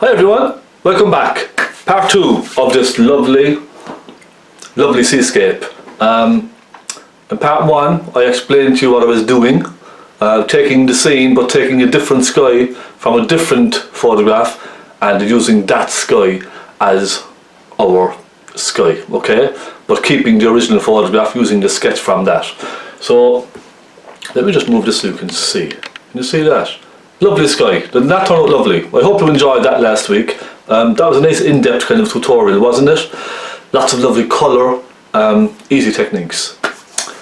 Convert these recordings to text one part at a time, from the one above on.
Hi everyone, welcome back. Part 2 of this lovely seascape. In part 1 I explained to you what I was doing, taking the scene but taking a different sky from a different photograph and using that sky as our sky, okay? But keeping the original photograph, using the sketch from that. So let me just move this so you can see. Can you see that? Lovely sky. Didn't that turn out lovely? I hope you enjoyed that last week. That was a nice in-depth kind of tutorial, wasn't it? Lots of lovely colour, easy techniques.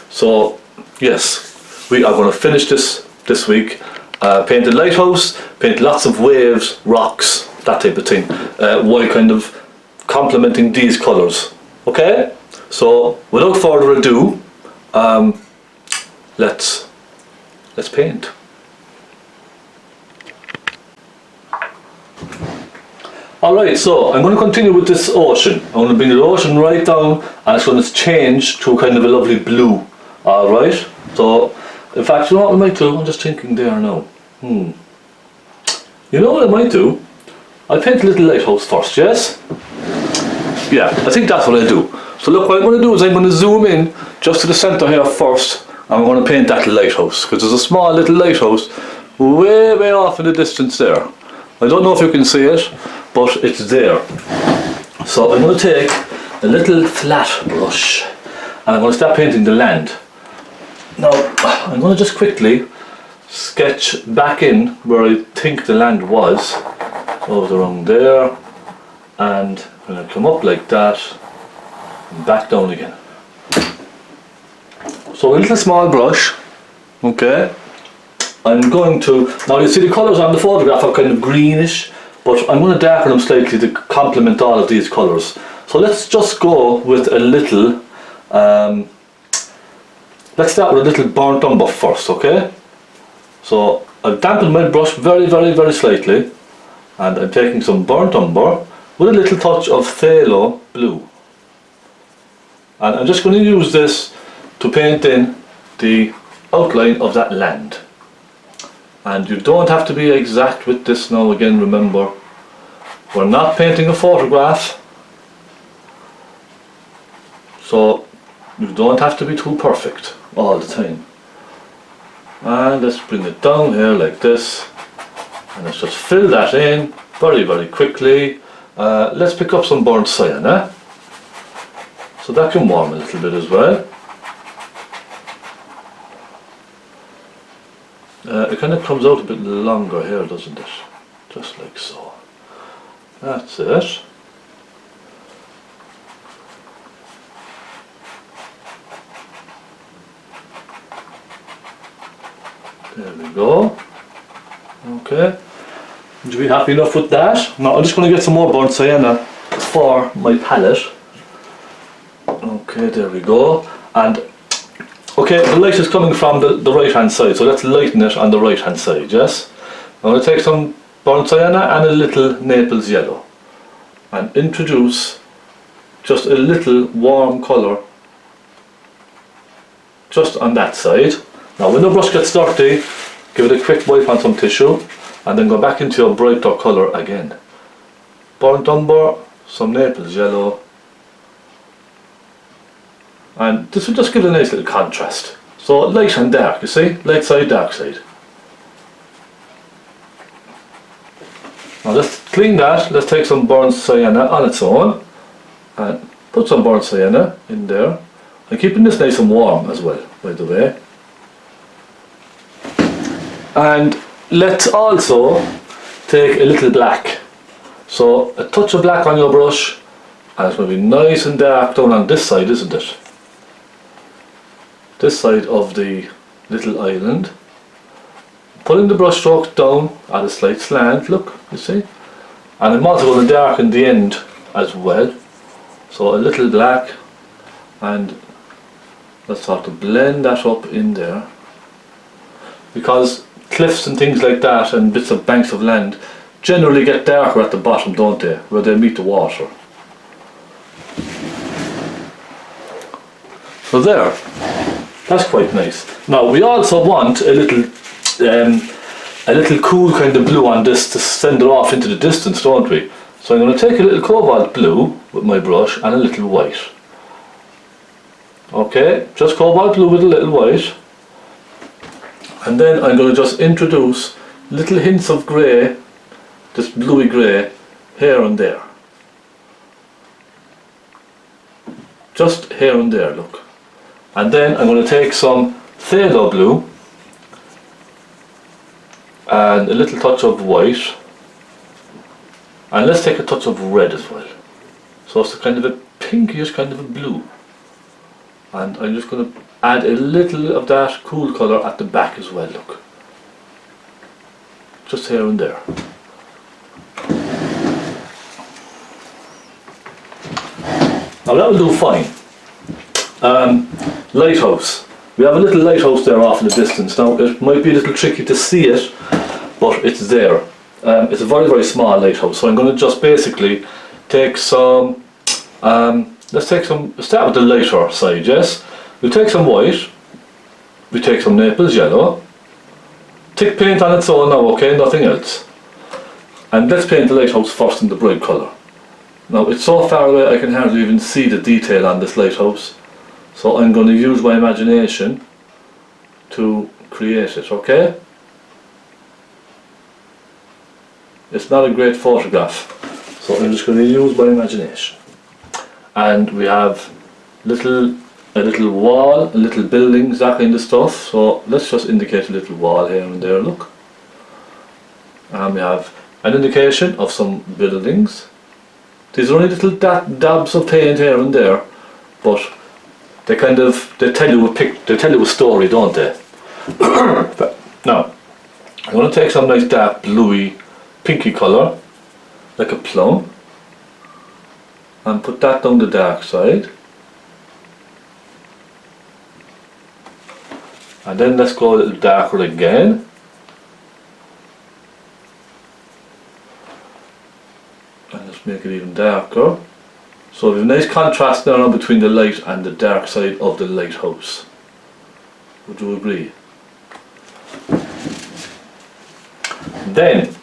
So yes, we are going to finish this week. Paint a lighthouse, paint lots of waves, rocks, that type of thing, while kind of complementing these colours. Okay? So without further ado, let's paint. Alright, so I'm going to continue with this ocean. I'm going to bring the ocean right down and it's going to change to kind of a lovely blue. Alright, so in fact, you know what I might do? I'm just thinking there now. You know what I might do? I'll paint a little lighthouse first, yes? Yeah, I think that's what I'll do. So look, what I'm going to do is I'm going to zoom in just to the centre here first and I'm going to paint that lighthouse, because there's a small little lighthouse way off in the distance there. I don't know if you can see it, but it's there. So I'm going to take a little flat brush and I'm going to start painting the land. Now I'm going to just quickly sketch back in where I think the land was. So it was around there, and I'm going to come up like that and back down again. So a little small brush, okay. I'm going to, now you see the colours on the photograph are kind of greenish, but I'm going to darken them slightly to complement all of these colours. So let's just go with a little, let's start with a little burnt umber first, okay? So I've dampened my brush very slightly, and I'm taking some burnt umber with a little touch of phaylo blue. And I'm just going to use this to paint in the outline of that land. And you don't have to be exact with this now, again remember, we're not painting a photograph, so you don't have to be too perfect all the time. And let's bring it down here like this, and let's just fill that in very quickly. Let's pick up some burnt sienna, so that can warm a little bit as well. It kind of comes out a bit longer here, doesn't it? Just like so. That's it. There we go. Okay. Would you be happy enough with that? Now I'm just going to get some more burnt sienna for my palette. Okay, there we go. And okay, the light is coming from the right hand side, so let's lighten it on the right hand side, yes? I'm going to take some burnt sienna and a little Naples yellow and introduce just a little warm colour just on that side. Now when the brush gets dirty, give it a quick wipe on some tissue and then go back into your brighter colour again. Burnt umber, some Naples yellow, and this will just give it a nice little contrast. So light and dark, you see? Light side, dark side. Now let's clean that. Let's take some burnt sienna on its own and put some burnt sienna in there. I'm keeping this nice and warm as well, by the way. And let's also take a little black. So a touch of black on your brush, and it's going to be nice and dark down on this side, isn't it? This side of the little island. Pulling the brush stroke down at a slight slant, look, you see? And I'm also going to darken the end as well. So a little black, and let's start to blend that up in there. Because cliffs and things like that and bits of banks of land generally get darker at the bottom, don't they? Where they meet the water. So there. That's quite nice. Now we also want a little a little cool kind of blue on this to send it off into the distance, don't we? So I'm going to take a little cobalt blue with my brush and a little white. Okay, just cobalt blue with a little white. And then I'm going to just introduce little hints of grey, this bluey grey, here and there. Just here and there, look. And then I'm going to take some phaylo blue and a little touch of white, and let's take a touch of red as well. So it's kind of a pinkish kind of a blue. And I'm just going to add a little of that cool colour at the back as well, look. Just here and there. Now that will do fine. Lighthouse. We have a little lighthouse there off in the distance. Now it might be a little tricky to see it, but it's there. It's a very, very small lighthouse. So I'm going to just basically take some, let's start with the lighter side, yes? We'll take some white, we take some Naples yellow, thick paint on its own now, okay, nothing else. And let's paint the lighthouse first in the bright colour. Now it's so far away I can hardly even see the detail on this lighthouse. So I'm going to use my imagination to create it, okay? It's not a great photograph, so I'm just going to use my imagination. And we have a little wall, a little buildings, that kind of stuff. So let's just indicate a little wall here and there, look. And we have an indication of some buildings. These are only little dabs of paint here and there, but they tell you a story, don't they? Now, I'm going to take some nice dark bluey, pinky colour, like a plum, and put that down the dark side. And then let's go a little darker again. And let's make it even darker. So we have a nice contrast now between the light and the dark side of the lighthouse. Would you agree? Then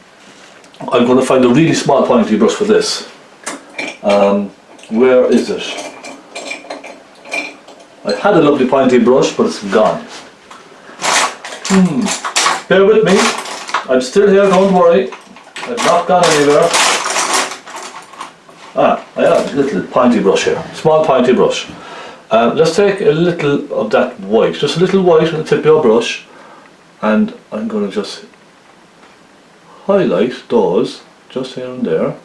I'm going to find a really small pointy brush for this. Where is it? I had a lovely pointy brush, but it's gone. Bear with me. I'm still here, don't worry. I've not gone anywhere. I have a little pointy brush here, small pointy brush. Let's take a little of that white, just a little white on the tip of your brush, and I'm going to just highlight those just here and there.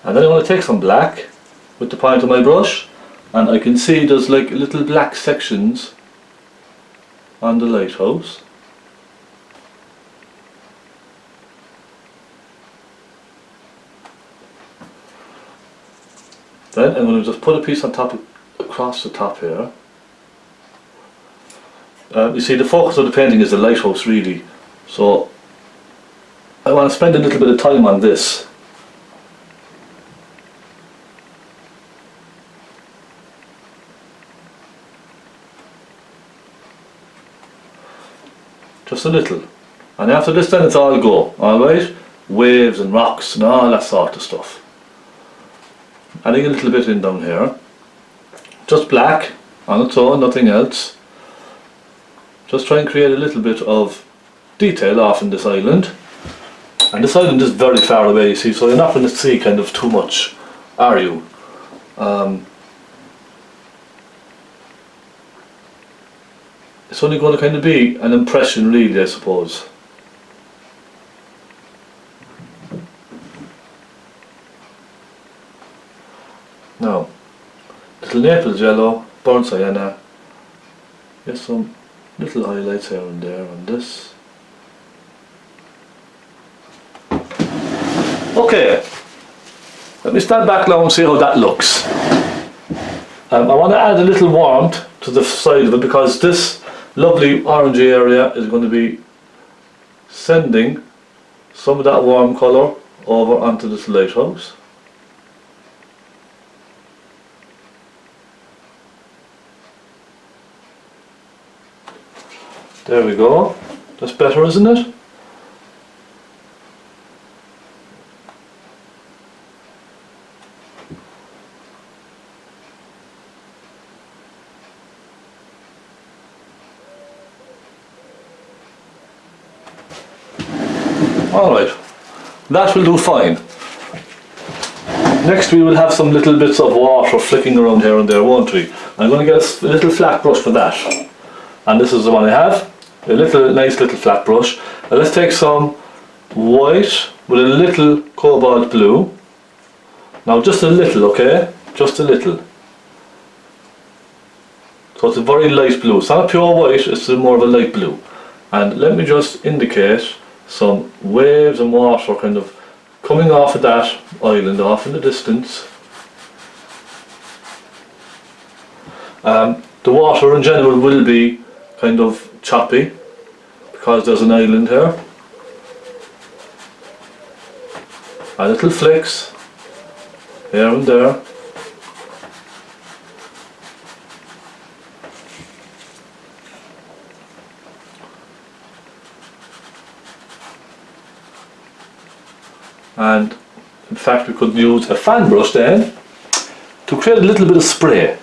And then I'm going to take some black with the point of my brush, and I can see there's like little black sections on the lighthouse. Then I'm going to just put a piece on top, across the top here. You see, the focus of the painting is the lighthouse really, so I want to spend a little bit of time on this. Just a little. And after this then it's all go, alright? Waves and rocks and all that sort of stuff. Adding a little bit in down here. Just black on its own, nothing else. Just try and create a little bit of detail off in this island. And this island is very far away, you see, so you're not going to see kind of too much, are you? It's only going to kind of be an impression really, I suppose. Now, little Naples yellow, burnt sienna, get some little highlights here and there on this. Okay, let me stand back now and see how that looks. I want to add a little warmth to the side of it because this lovely orangey area is going to be sending some of that warm colour over onto this lighthouse. There we go. That's better, isn't it? Alright, that will do fine. Next we will have some little bits of water flicking around here and there, won't we? I'm going to get a little flat brush for that. And this is the one I have, a nice little flat brush. Now let's take some white with a little cobalt blue. Now just a little, okay? Just a little. So it's a very light blue. It's not a pure white, it's more of a light blue. And let me just indicate some waves and water kind of coming off of that island off in the distance. The water in general will be kind of choppy because there's an island here. And little flicks here and there. And in fact we could use a fan brush then to create a little bit of spray.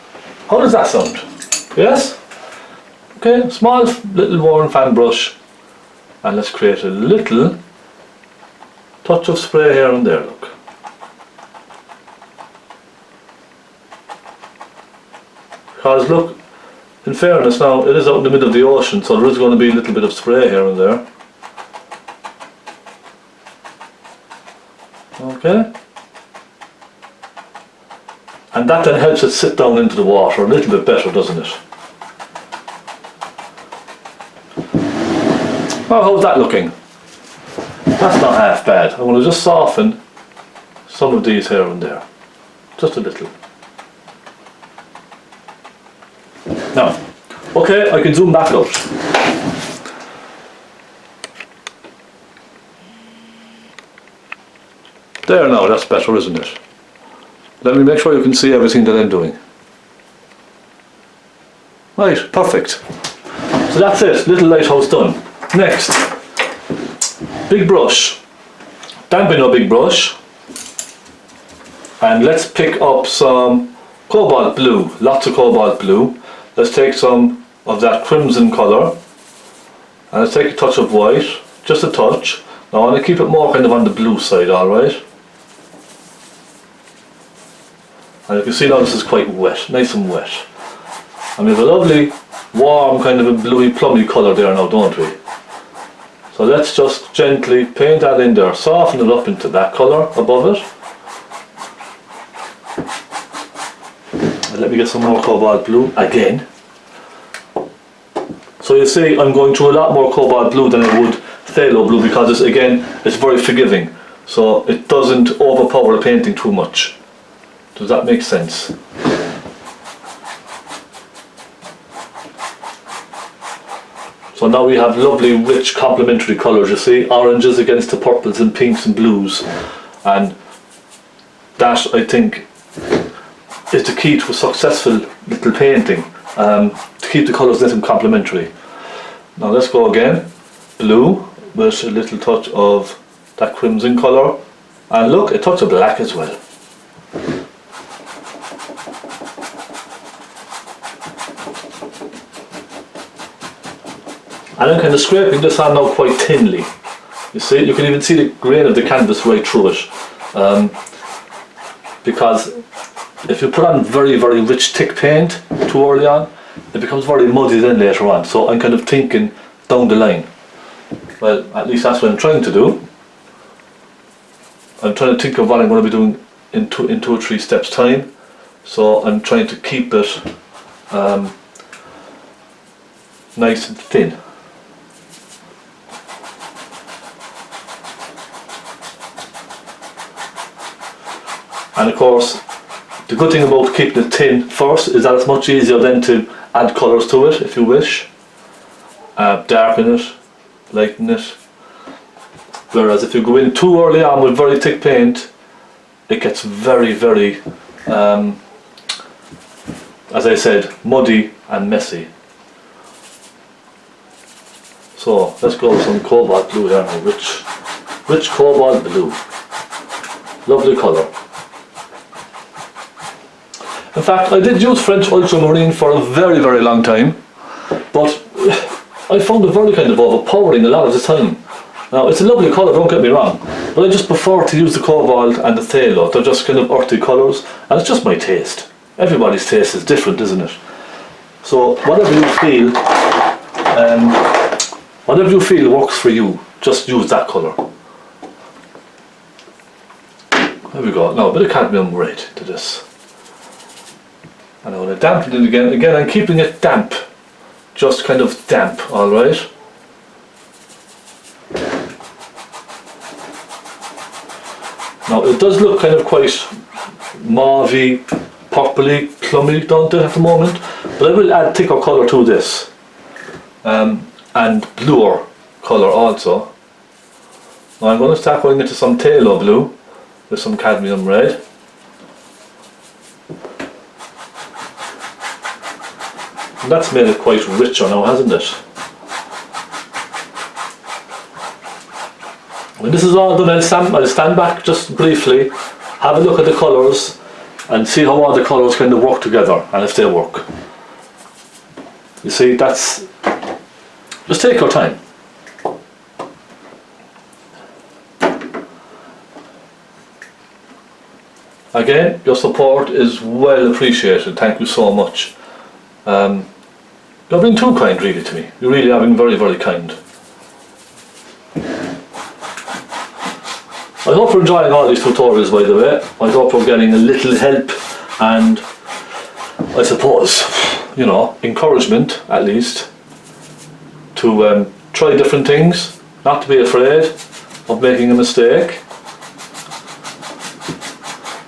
How does that sound? Yes? Okay, small little worn fan brush, and let's create a little touch of spray here and there, look. Because look, in fairness now, it is out in the middle of the ocean, so there is going to be a little bit of spray here and there. Okay, and that then helps it sit down into the water a little bit better, doesn't it? Well, how's that looking? That's not half bad. I'm going to just soften some of these here and there, just a little. Now, okay, I can zoom back out. There now, that's better, isn't it? Let me make sure you can see everything that I'm doing. Right, perfect. So that's it, little lighthouse done. Next, big brush. Dampen your big brush. And let's pick up some cobalt blue, lots of cobalt blue. Let's take some of that crimson colour. And let's take a touch of white, just a touch. Now I want to keep it more kind of on the blue side, alright? And you can see now this is quite wet, nice and wet. And we have a lovely, warm, kind of a bluey, plummy colour there now, don't we? So let's just gently paint that in there, soften it up into that colour above it. And let me get some more cobalt blue again. So you see, I'm going through a lot more cobalt blue than I would phthalo blue because it's, again, it's very forgiving. So it doesn't overpower the painting too much. Does that make sense? So now we have lovely, rich, complementary colours, you see, oranges against the purples and pinks and blues. And that, I think, is the key to a successful little painting, to keep the colours nice and complementary. Now let's go again, blue with a little touch of that crimson colour, and look, a touch of black as well. And I'm kind of scraping this on now quite thinly. You see, you can even see the grain of the canvas right through it. Because if you put on very, very rich, thick paint too early on, it becomes very muddy then later on. So I'm kind of thinking down the line. Well, at least that's what I'm trying to do. I'm trying to think of what I'm going to be doing in 2 or 3 steps time. So I'm trying to keep it nice and thin. And of course, the good thing about keeping it thin first is that it's much easier then to add colours to it if you wish. Darken it, lighten it. Whereas if you go in too early on with very thick paint, it gets very, very, as I said, muddy and messy. So let's go with some cobalt blue here now, rich cobalt blue. Lovely colour. In fact, I did use French ultramarine for a very, very long time, but I found it very kind of overpowering a lot of the time. Now, it's a lovely colour, don't get me wrong, but I just prefer to use the cobalt and the phaylo. They're just kind of earthy colours, and it's just my taste. Everybody's taste is different, isn't it? So, whatever you feel works for you, just use that colour. There we go. Now, a bit of cadmium red to this. And I'm going to dampen it again. Again, I'm keeping it damp. Just kind of damp, alright? Now, it does look kind of quite mauvey, purpley, plummy, don't it, at the moment? But I will add thicker colour to this. And bluer colour also. Now, I'm going to start going into some phaylo blue with some cadmium red. And that's made it quite richer now, hasn't it? When this is all done, I'll stand back just briefly, have a look at the colours and see how all the colours kind of work together and if they work. You see, just take your time. Again, your support is well appreciated, thank you so much. You're being too kind really to me. You really are being very, very kind. I hope you're enjoying all these tutorials, by the way. I hope you're getting a little help and, I suppose, you know, encouragement at least to try different things, not to be afraid of making a mistake.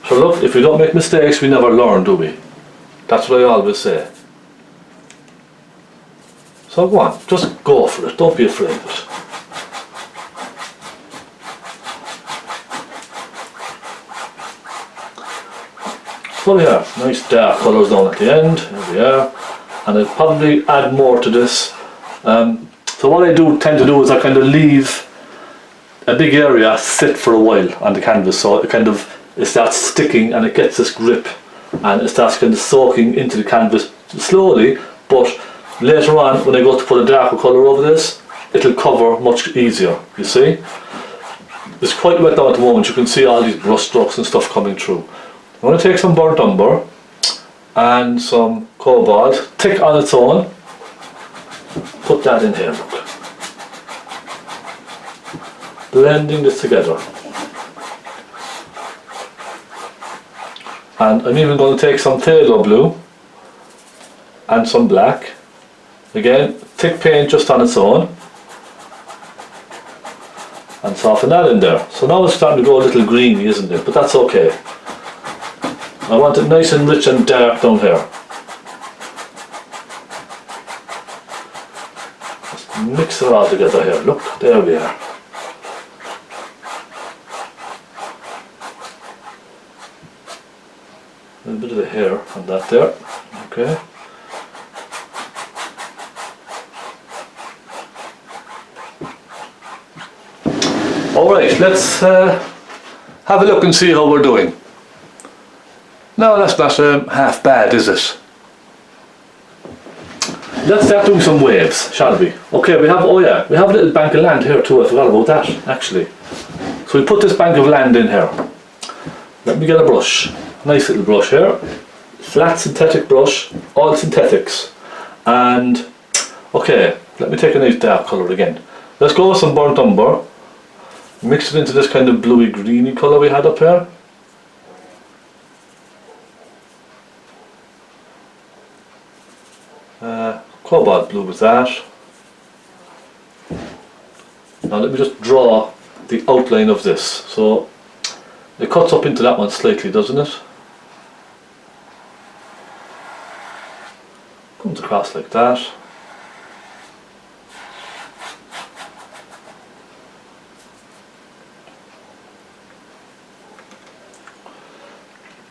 So look, if we don't make mistakes, we never learn, do we? That's what I always say. So go on, just go for it, don't be afraid of it. So we have nice dark colours down at the end, here we are, and I'll probably add more to this. So what I tend to do is I kind of leave a big area sit for a while on the canvas, so it starts sticking and it gets this grip and it starts kind of soaking into the canvas slowly, but later on when I go to put a darker colour over this, it'll cover much easier, you see. It's quite wet now at the moment, you can see all these brush strokes and stuff coming through. I'm going to take some burnt umber and some cobalt, thick on its own, put that in here, look. Blending this together. And I'm even going to take some phaylo blue and some black. Again, thick paint just on its own. And soften that in there. So now it's starting to go a little greeny, isn't it? But that's okay. I want it nice and rich and dark down here. Just mix it all together here. Look, there we are. A little bit of a hair on that there. Okay. Alright, let's have a look and see how we're doing. No, that's not half bad, is it? Let's start doing some waves, shall we? Okay, we have a little bank of land here too. I forgot about that, actually. So we put this bank of land in here. Let me get a brush. Nice little brush here. Flat synthetic brush, all synthetics. And, okay, let me take a nice dark colour again. Let's go with some burnt umber. Mix it into this kind of bluey greeny colour we had up here. Cobalt blue with that. Now let me just draw the outline of this. So it cuts up into that one slightly, doesn't it? Comes across like that.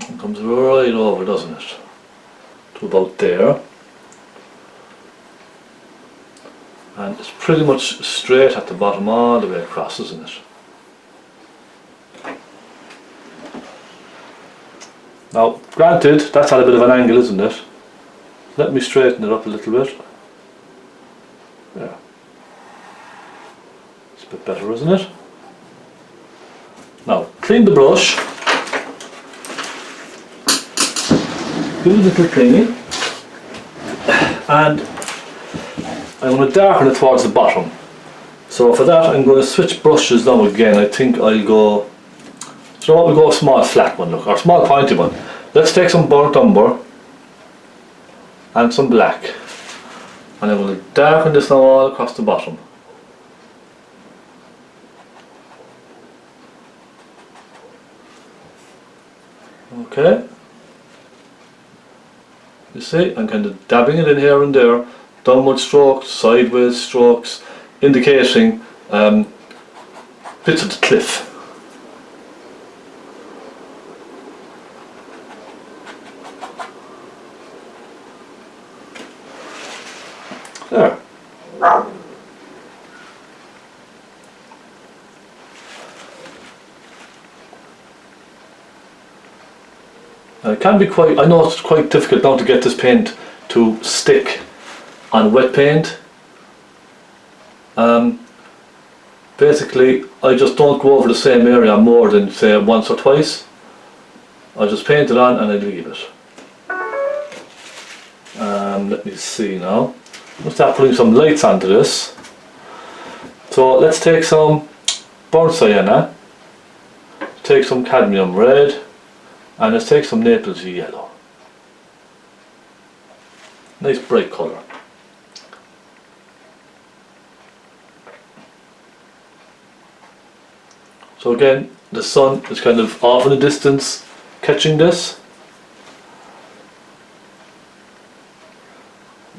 And comes right over, doesn't it? To about there. And it's pretty much straight at the bottom all the way across, isn't it? Now, granted, that's at a bit of an angle, isn't it? Let me straighten it up a little bit. Yeah. It's a bit better, isn't it? Now, clean the brush. Give it a little cleaning. And I'm going to darken it towards the bottom. So for that I'm going to switch brushes now again. I think I'll go, so what, we'll go a small flat one, look, or small pointy one. Let's take some burnt umber and some black, and I'm going to darken this now all across the bottom. Okay, you see, I'm kind of dabbing it in here and there, downward strokes, sideways strokes, indicating bits of the cliff. There. It can be quite, I know it's quite difficult now to get this paint to stick on wet paint. Basically I just don't go over the same area more than say once or twice. I just paint it on and I leave it. Let me see now. Let's start putting some lights onto this. So let's take some burnt sienna, take some cadmium red, and let's take some naples yellow. Nice bright colour. So again, the sun is kind of off in the distance catching this.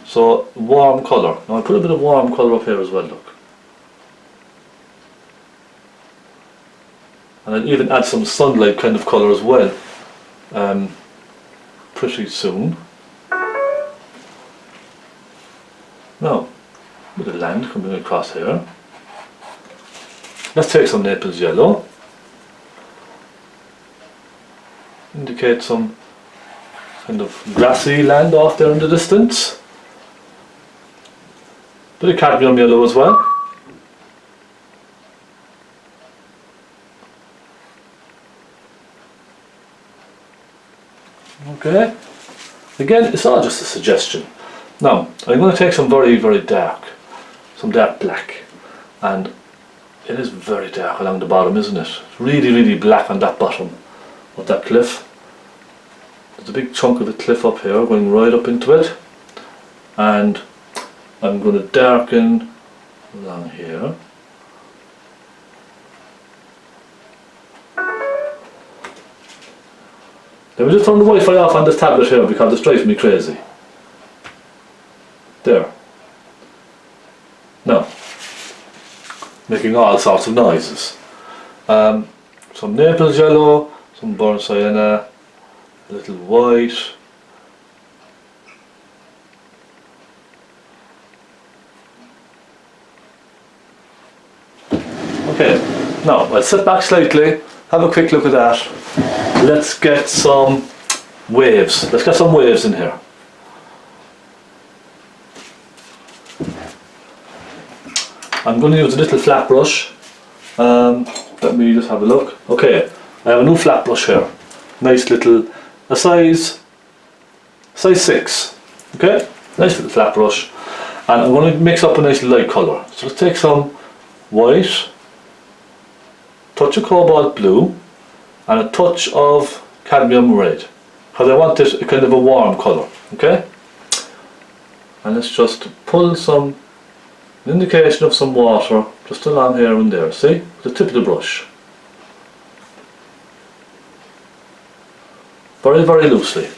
So warm colour. Now I put a bit of warm colour up here as well, look. And I'll even add some sunlight kind of colour as well. Pretty soon. Now, a bit of land coming across here. Let's take some naples yellow. Indicate some kind of grassy land off there in the distance. Bit of cadmium yellow as well. Okay. Again, it's all just a suggestion. Now, I'm going to take some very, very dark, some dark black, and it is very dark along the bottom, isn't it? It's really, really black on that bottom of that cliff. There's a big chunk of the cliff up here going right up into it, and I'm going to darken along here. Let me just turn the Wi-Fi off on this tablet here because it's driving me crazy. There. Now, making all sorts of noises. Some naples yellow, some burnt sienna, a little white. Okay, now I'll sit back slightly, have a quick look at that. Let's get some waves. Let's get some waves in here. I'm going to use a little flat brush. Let me just have a look. Okay, I have a new flat brush here. Nice little, a size 6. Okay, nice little flat brush. And I'm going to mix up a nice light colour. So let's take some white, touch of cobalt blue, and a touch of cadmium red, because I want it a kind of a warm colour. Okay, and let's just pull some indication of some water just along here and there, see, with the tip of the brush, very, very loosely.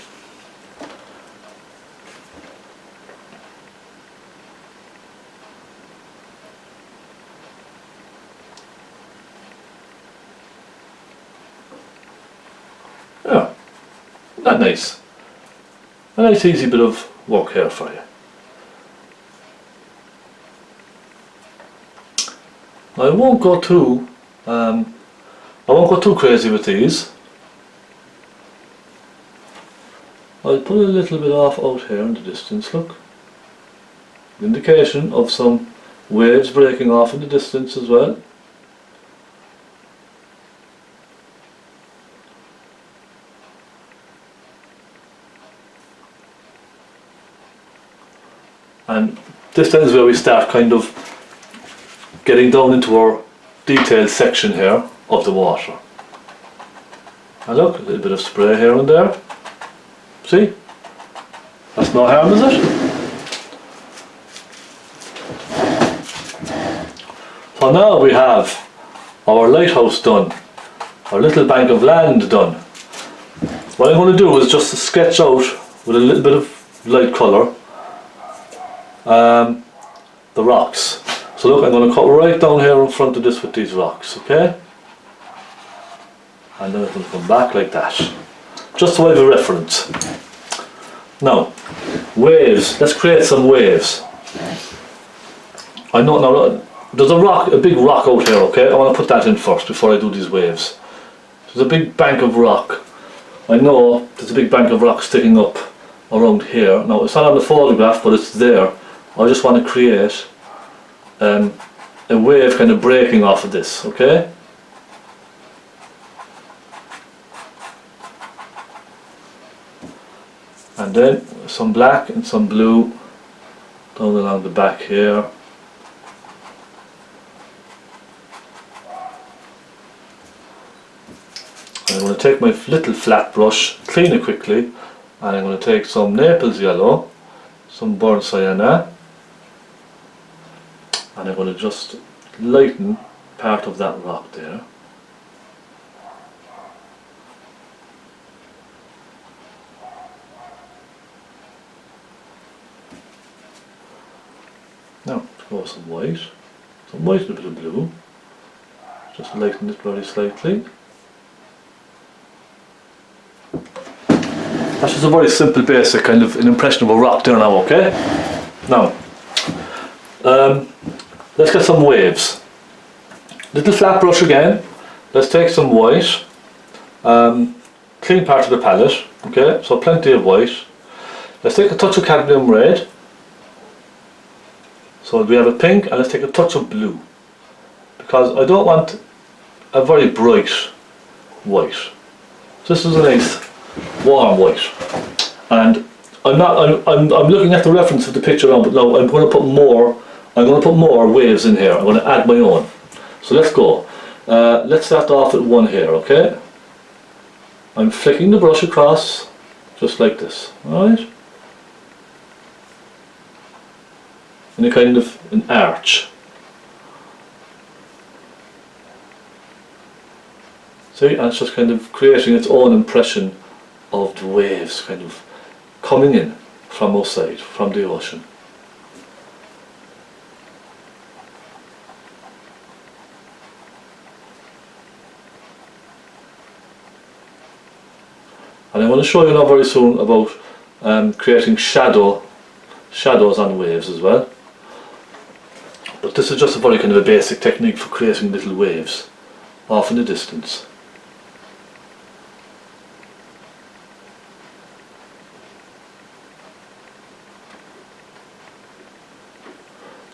Yeah, that nice. A nice easy bit of work here for you. I won't go too crazy with these. I'll put a little bit off out here in the distance, look. Indication of some waves breaking off in the distance as well. And this then is where we start kind of getting down into our detailed section here of the water. And look, a little bit of spray here and there. See? That's no harm, is it? So now we have our lighthouse done, our little bank of land done. What I'm going to do is just to sketch out with a little bit of light colour the rocks. So look, I'm going to cut right down here in front of this with these rocks, okay? And then I'm going to come back like that, just so I have a reference. Now, waves, let's create some waves. I know now, there's a big rock out here, okay? I want to put that in first before I do these waves. There's a big bank of rock. I know there's a big bank of rock sticking up around here. Now, it's not on the photograph, but it's there. I just want to create a wave kind of breaking off of this, okay? And then some black and some blue down along the back here. I'm going to take my little flat brush, clean it quickly, and I'm going to take some Naples yellow, some burnt sienna, and I'm going to just lighten part of that rock there. Now, to go with some white and a bit of blue, just lighten it very slightly. That's just a very simple basic kind of an impression of a rock there now, okay? Now, let's get some waves. Little flat brush again, let's take some white, clean part of the palette, okay, so plenty of white. Let's take a touch of cadmium red. So we have a pink, and let's take a touch of blue, because I don't want a very bright white. So this is a nice warm white, and I'm looking at the reference of the picture now, but now I'm going to put more waves in here. I'm going to add my own. So let's go. Let's start off with one here, okay? I'm flicking the brush across just like this, alright? In a kind of an arch. See, and it's just kind of creating its own impression of the waves kind of coming in from outside, from the ocean. And I'm going to show you now very soon about creating shadows on waves as well. But this is just a very kind of a basic technique for creating little waves off in the distance.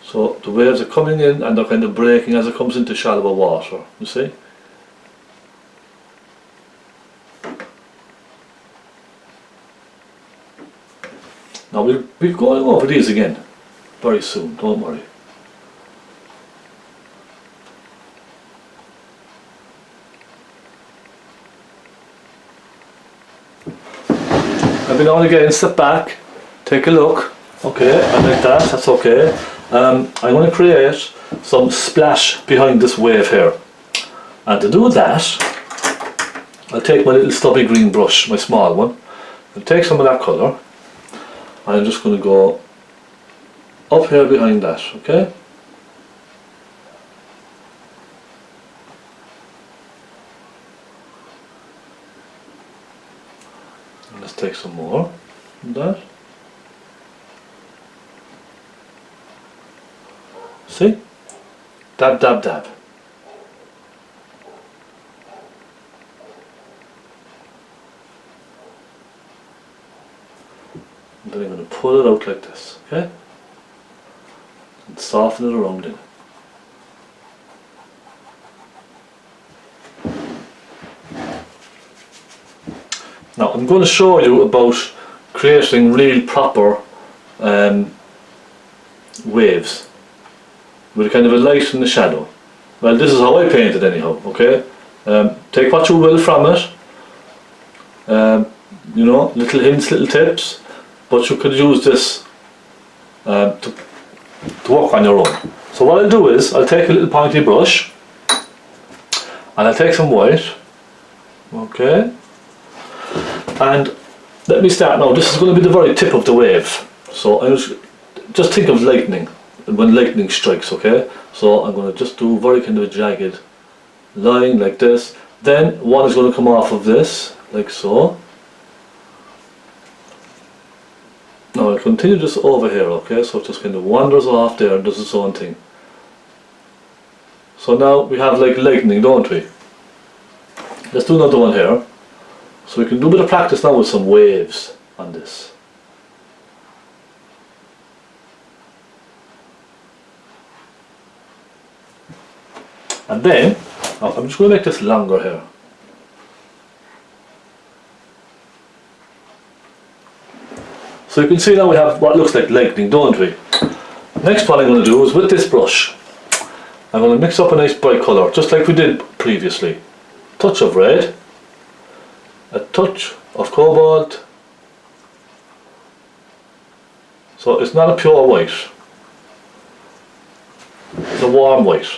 So the waves are coming in and they're kind of breaking as it comes into shallower water, you see? Now we'll be going over these again very soon, don't worry. Every now and again, step back, take a look. Okay, I like that, that's okay. I'm going to create some splash behind this wave here. And to do that, I'll take my little stubby green brush, my small one, and take some of that colour. And I'm just going to go up here behind that, okay? And let's take some more of that. See? Dab, dab, dab. And then I'm going to pull it out like this, okay? And soften it around in. Now I'm going to show you about creating real proper waves with a kind of a light and a shadow. Well, this is how I paint it anyhow, okay? Take what you will from it, you know, little hints, little tips, but you could use this to work on your own. So what I'll do is, I'll take a little pointy brush and I'll take some white, okay? And let me start now. This is going to be the very tip of the wave. So I just think of lightning, when lightning strikes, okay? So I'm going to just do very kind of a jagged line like this. Then one is going to come off of this, like so. Now I'll continue this over here, okay? So it just kind of wanders off there and does its own thing. So now we have like lightning, don't we? Let's do another one here. So we can do a bit of practice now with some waves on this. And then, now I'm just going to make this longer here. So you can see now we have what looks like lightning, don't we? Next what I'm going to do is with this brush, I'm going to mix up a nice bright colour, just like we did previously. Touch of red, a touch of cobalt, so it's not a pure white, it's a warm white.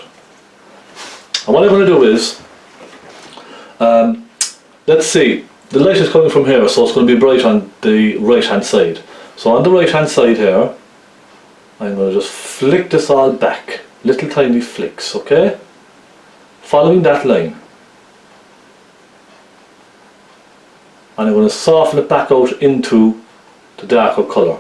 And what I'm going to do is, let's see, the light is coming from here, so it's going to be bright on the right hand side. So on the right hand side here, I'm going to just flick this all back, little tiny flicks, okay? Following that line. And I'm going to soften it back out into the darker colour.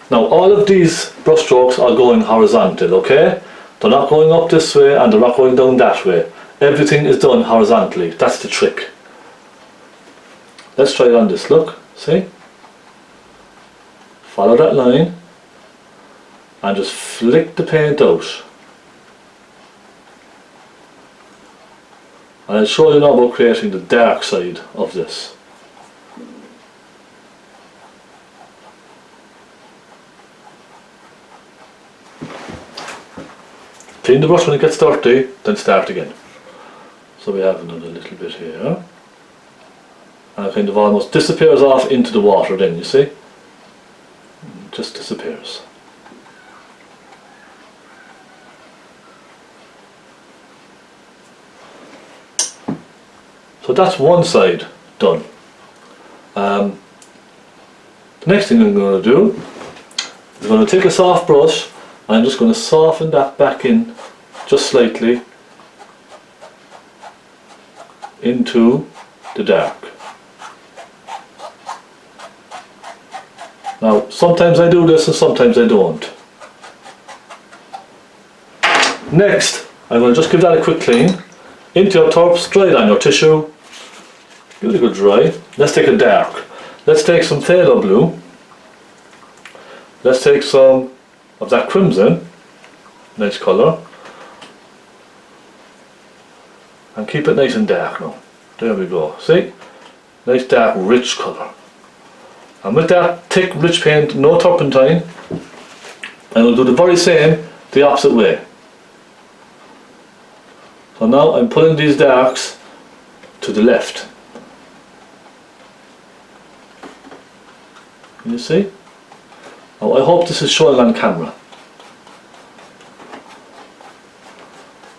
Now all of these brush strokes are going horizontal, okay? They're not going up this way and they're not going down that way. Everything is done horizontally. That's the trick. Let's try it on this, look, see? Follow that line and just flick the paint out. And I'll show you now about creating the dark side of this. Clean the brush when it gets dirty, then start again. So we have another little bit here. And it kind of almost disappears off into the water then, you see? It just disappears. So that's one side done. The next thing I'm going to do is I'm going to take a soft brush and I'm just going to soften that back in just slightly into the dark. Now sometimes I do this and sometimes I don't. Next I'm going to just give that a quick clean. Into your turps, dry it on your tissue. Give it a good dry. Let's take a dark. Let's take some phaylo blue. Let's take some of that crimson. Nice colour. And keep it nice and dark now. There we go. See? Nice dark rich colour. And with that thick rich paint, no turpentine, and we'll do the very same the opposite way. So now I'm pulling these darks to the left. Can you see? Now I hope this is showing on camera.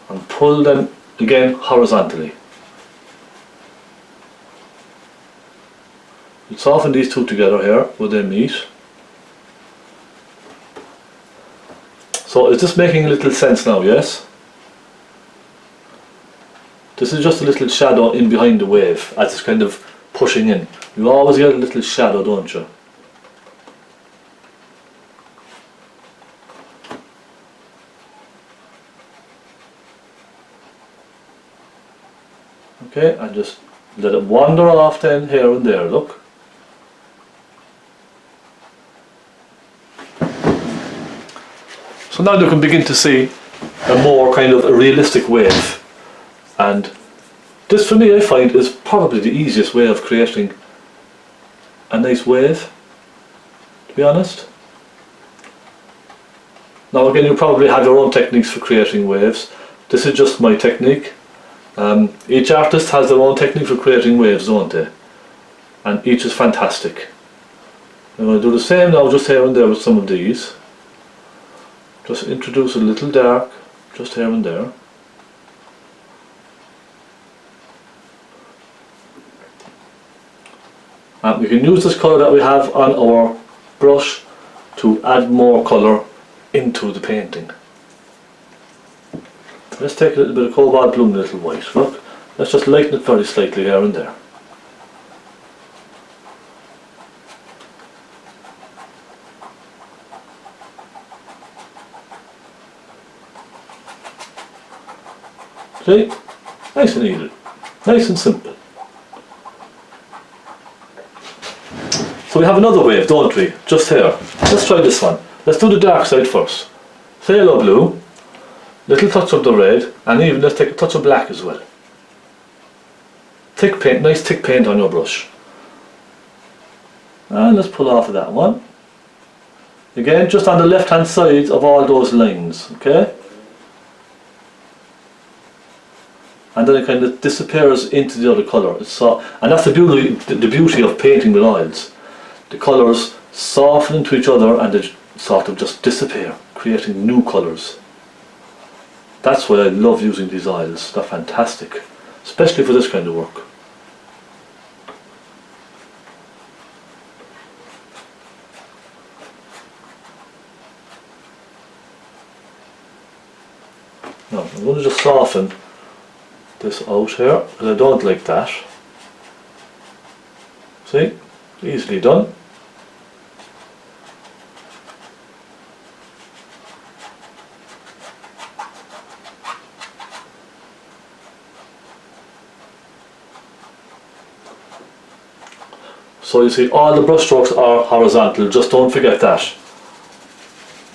And pull them again horizontally. You soften these two together here where they meet. So is this making a little sense now, yes? This is just a little shadow in behind the wave as it's kind of pushing in. You always get a little shadow, don't you? Okay, and just let it wander off then here and there, look. So now you can begin to see a more kind of a realistic wave, and this for me I find is probably the easiest way of creating a nice wave, to be honest. Now again, you probably have your own techniques for creating waves. This is just my technique. Each artist has their own technique for creating waves, don't they? And each is fantastic. I'm going to do the same now, just here and there with some of these. Just introduce a little dark, just here and there. And we can use this colour that we have on our brush to add more colour into the painting. Let's take a little bit of cobalt blue and a little white. Look, let's just lighten it very slightly here and there. See? Nice and easy. Nice and simple. So we have another wave, don't we? Just here. Let's try this one. Let's do the dark side first. Phaylo blue, little touch of the red, and even let's take a touch of black as well. Thick paint, nice thick paint on your brush. And let's pull off of that one. Again, just on the left hand side of all those lines, okay? And then it kind of disappears into the other colour. And that's the beauty of painting with oils. The colours soften into each other and they sort of just disappear, creating new colours. That's why I love using these oils. They're fantastic, especially for this kind of work. Now I'm going to just soften this out here, because I don't like that. See? Easily done. So you see, all the brush strokes are horizontal, just don't forget that.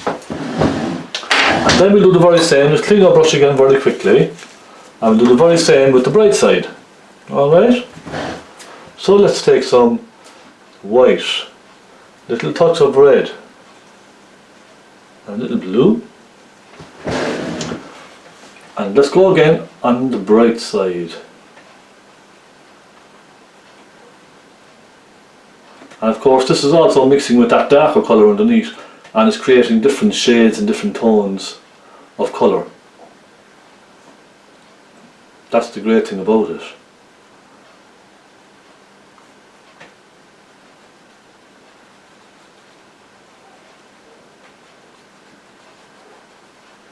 And then we'll do the very same, just clean our brush again very quickly, and we'll do the very same with the bright side. Alright? So let's take some white, little touch of red, and a little blue, and let's go again on the bright side. And of course this is also mixing with that darker colour underneath, and it's creating different shades and different tones of colour. That's the great thing about it.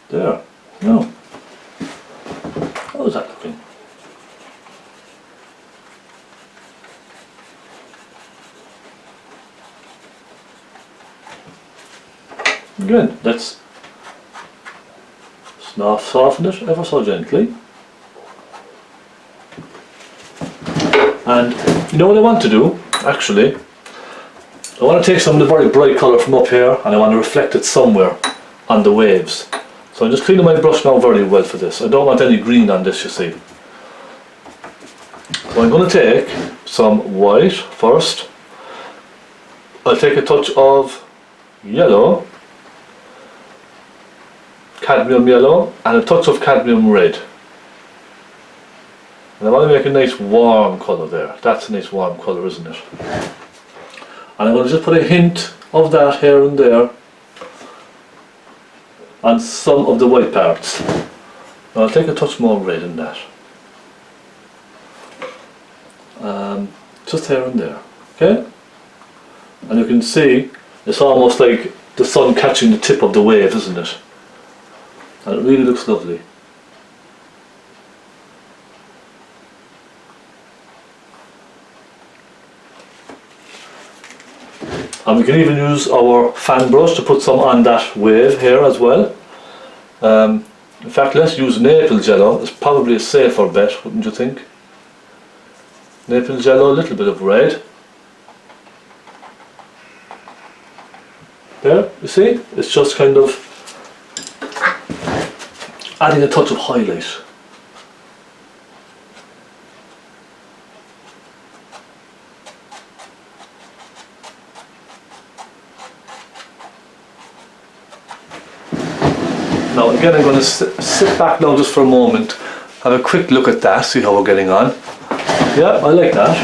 There. No. How's that looking? Again, let's soften it ever so gently. And you know what I want to do, actually? I want to take some of the very bright colour from up here and I want to reflect it somewhere on the waves. So I'm just cleaning my brush now very well for this. I don't want any green on this, you see. So I'm going to take some white first. I'll take a touch of yellow, cadmium yellow, and a touch of cadmium red. And I want to make a nice warm colour there. That's a nice warm colour, isn't it? And I'm going to just put a hint of that here and there on some of the white parts. And I'll take a touch more red in that. Just here and there, okay? And you can see it's almost like the sun catching the tip of the wave, isn't it? And it really looks lovely. And we can even use our fan brush to put some on that wave here as well. In fact, let's use Naples yellow. It's probably a safer bet, wouldn't you think? Naples yellow, a little bit of red. There, you see? It's just kind of adding a touch of highlight. Now again, I'm going to sit back now just for a moment, have a quick look at that, see how we're getting on. Yeah, I like that.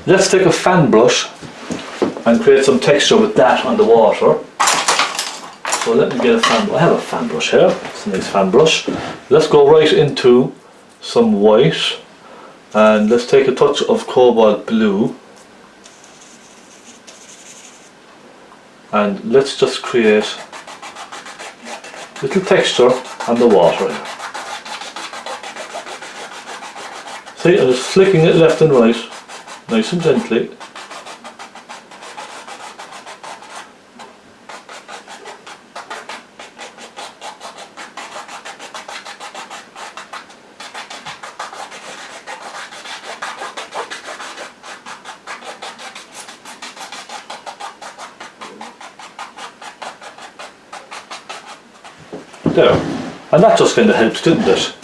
Let's take a fan brush and create some texture with that on the water. So let me get a fan brush. I have a fan brush here, it's a nice fan brush. Let's go right into some white, and let's take a touch of cobalt blue, and let's just create little texture on the water here. See, I'm just flicking it left and right, nice and gently. There, and that just kind of helps, didn't it?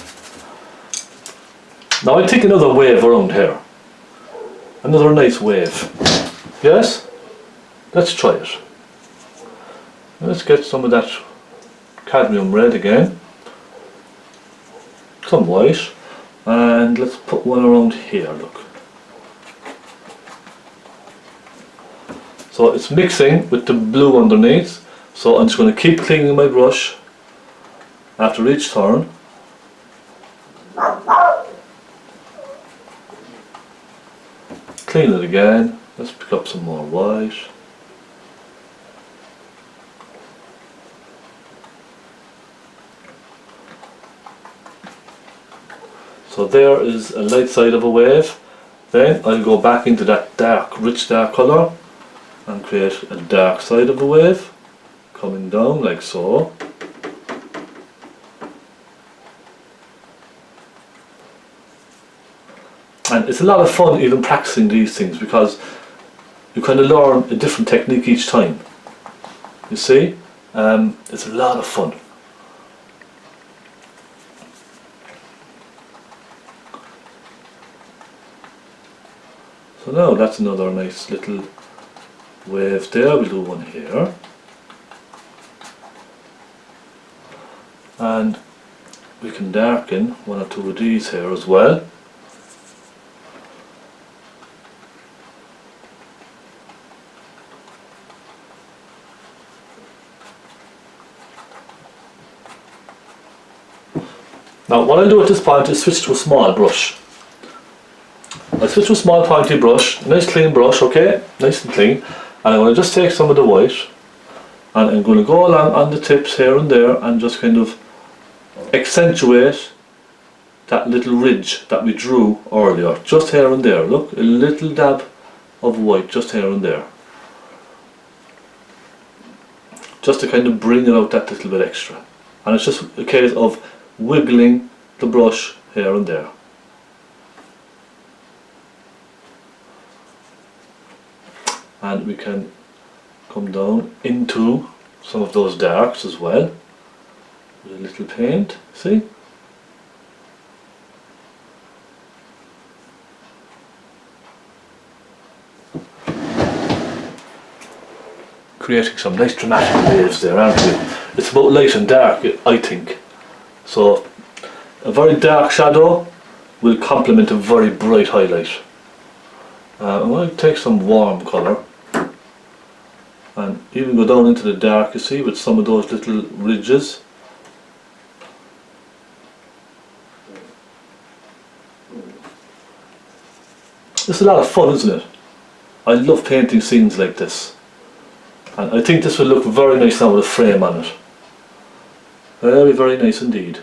Now I take another wave around here, another nice wave. Yes? Let's try it. Let's get some of that cadmium red again, some white, and let's put one around here, look. So it's mixing with the blue underneath, so I'm just going to keep cleaning my brush after each turn. Clean it again. Let's pick up some more white. So there is a light side of a wave. Then I'll go back into that dark, rich dark colour and create a dark side of a wave, coming down like so. And it's a lot of fun even practicing these things, because you kind of learn a different technique each time. You see? It's a lot of fun. So now that's another nice little wave there. We'll do one here. And we can darken one or two of these here as well. Now what I'll do at this point is switch to a small brush. I'll switch to a small pointy brush, nice clean brush, okay, nice and clean, and I'm going to just take some of the white and I'm going to go along on the tips here and there and just kind of accentuate that little ridge that we drew earlier, just here and there. Look, a little dab of white just here and there, just to kind of bring it out that little bit extra. And it's just a case of wiggling the brush here and there. And we can come down into some of those darks as well with a little paint, see? Creating some nice dramatic waves there, aren't we? It's about light and dark, I think. So a very dark shadow will complement a very bright highlight. I'm going to take some warm colour and even go down into the dark, you see, with some of those little ridges. It's a lot of fun, isn't it? I love painting scenes like this, and I think this will look very nice now with a frame on it. Very, very nice indeed.